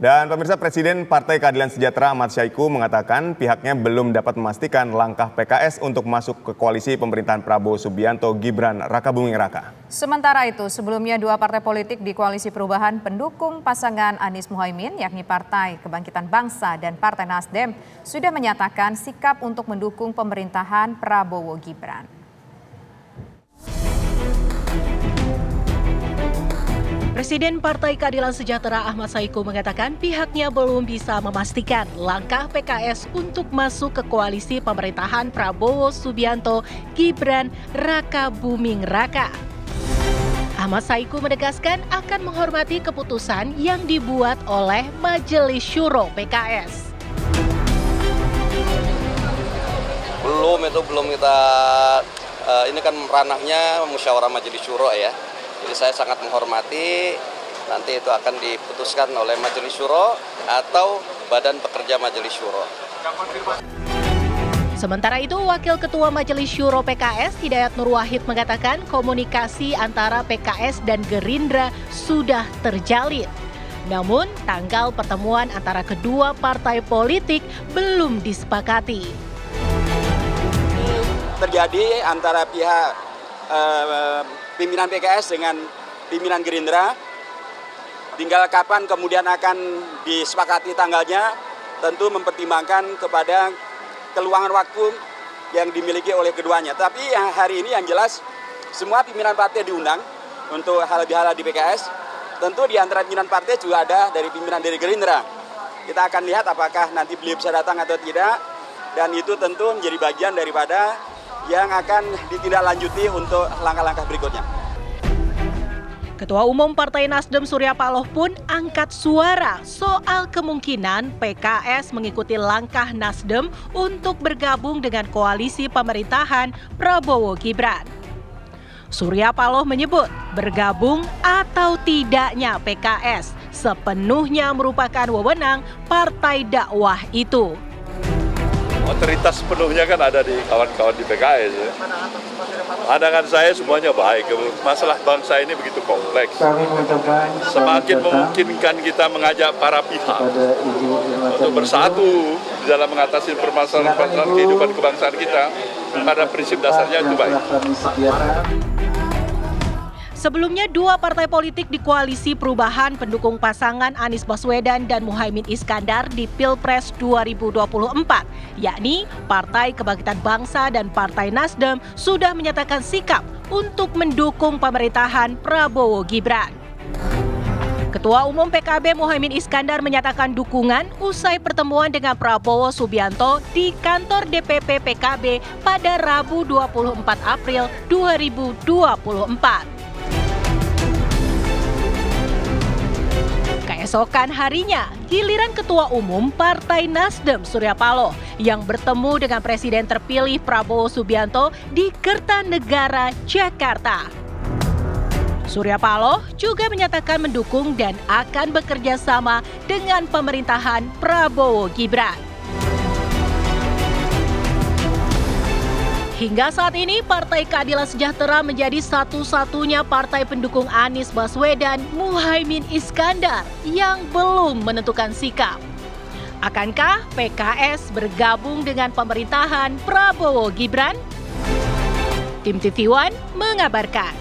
Dan pemirsa, Presiden Partai Keadilan Sejahtera Ahmad Saiku mengatakan pihaknya belum dapat memastikan langkah PKS untuk masuk ke koalisi pemerintahan Prabowo Subianto Gibran Rakabuming Raka. Sementara itu, sebelumnya dua partai politik di Koalisi Perubahan pendukung pasangan Anies Muhaimin, yakni Partai Kebangkitan Bangsa dan Partai Nasdem, sudah menyatakan sikap untuk mendukung pemerintahan Prabowo Gibran. Presiden Partai Keadilan Sejahtera Ahmad Saiku mengatakan pihaknya belum bisa memastikan langkah PKS untuk masuk ke koalisi pemerintahan Prabowo Subianto Gibran Rakabuming Raka. Ahmad Saiku menegaskan akan menghormati keputusan yang dibuat oleh Majelis Syuro PKS. Belum kita, ini kan ranahnya musyawarah Majelis Syuro ya. Jadi saya sangat menghormati, nanti itu akan diputuskan oleh Majelis Syuro atau Badan Pekerja Majelis Syuro. Sementara itu, Wakil Ketua Majelis Syuro PKS Hidayat Nur Wahid mengatakan komunikasi antara PKS dan Gerindra sudah terjalin. Namun, tanggal pertemuan antara kedua partai politik belum disepakati. Terjadi antara pihak pimpinan PKS dengan pimpinan Gerindra, tinggal kapan kemudian akan disepakati tanggalnya, tentu mempertimbangkan kepada keluangan waktu yang dimiliki oleh keduanya. Tapi hari ini yang jelas semua pimpinan partai diundang untuk halal-bihalal di PKS. Tentu di antara pimpinan partai juga ada dari pimpinan dari Gerindra. Kita akan lihat apakah nanti beliau bisa datang atau tidak, dan itu tentu menjadi bagian daripada yang akan ditindaklanjuti untuk langkah-langkah berikutnya. Ketua Umum Partai Nasdem Surya Paloh pun angkat suara soal kemungkinan PKS mengikuti langkah Nasdem untuk bergabung dengan koalisi pemerintahan Prabowo Gibran. Surya Paloh menyebut bergabung atau tidaknya PKS sepenuhnya merupakan wewenang partai dakwah itu. Otoritas sepenuhnya kan ada di kawan-kawan di PKS. Ya. Pandangan saya semuanya baik. Masalah bangsa ini begitu kompleks. Semakin memungkinkan kita mengajak para pihak untuk bersatu dalam mengatasi permasalahan kehidupan kebangsaan kita, pada prinsip dasarnya itu baik. Sebelumnya, dua partai politik di Koalisi Perubahan pendukung pasangan Anies Baswedan dan Muhaimin Iskandar di Pilpres 2024, yakni Partai Kebangkitan Bangsa dan Partai Nasdem, sudah menyatakan sikap untuk mendukung pemerintahan Prabowo Gibran. Ketua Umum PKB Muhaimin Iskandar menyatakan dukungan usai pertemuan dengan Prabowo Subianto di kantor DPP PKB pada Rabu 24 April 2024. Keesokan harinya, giliran Ketua Umum Partai Nasdem Surya Paloh yang bertemu dengan Presiden terpilih Prabowo Subianto di Kertanegara, Jakarta. Surya Paloh juga menyatakan mendukung dan akan bekerja sama dengan pemerintahan Prabowo Gibran. Hingga saat ini, Partai Keadilan Sejahtera menjadi satu-satunya partai pendukung Anies Baswedan Muhaimin Iskandar yang belum menentukan sikap. Akankah PKS bergabung dengan pemerintahan Prabowo Gibran? Tim TV One mengabarkan.